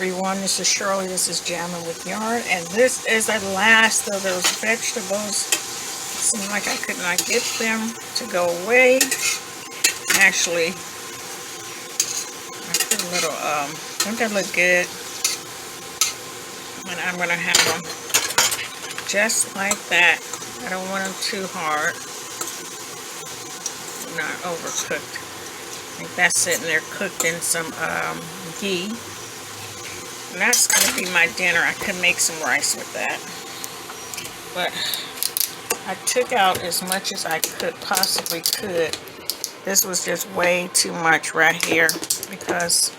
everyone, this is Shirley. This is Jamming with Yarn, and this is the last of those vegetables. It seemed like I could not get them to go away. Actually, I put a little, don't that look good? And I'm gonna have them just like that. I don't want them too hard, not overcooked. I think that's sitting there cooked in some ghee. And that's going to be my dinner. I could make some rice with that. But I took out as much as I possibly could. This was just way too much right here because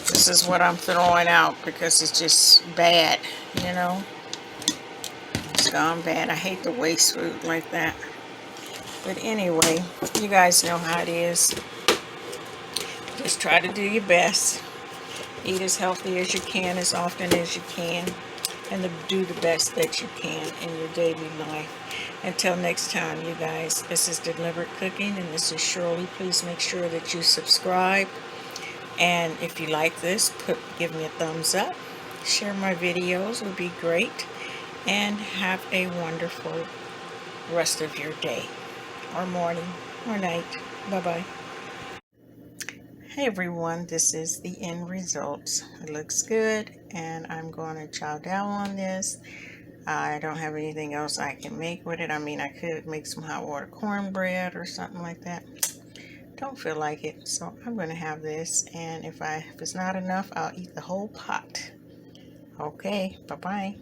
this is what I'm throwing out because it's just bad, you know. It's gone bad. I hate to waste food like that. But anyway, you guys know how it is. Just try to do your best. Eat as healthy as you can, as often as you can, and do the best that you can in your daily life. Until next time, you guys, this is Deliberate Cooking, and this is Shirley. Please make sure that you subscribe. And if you like this, give me a thumbs up. Share my videos would be great. And have a wonderful rest of your day, or morning, or night. Bye-bye. Hey everyone, this is the end results. It looks good, and I'm going to chow down on this. I don't have anything else I can make with it. I mean, I could make some hot water cornbread or something like that. Don't feel like it, so I'm going to have this, and if it's not enough, I'll eat the whole pot. Okay, bye-bye.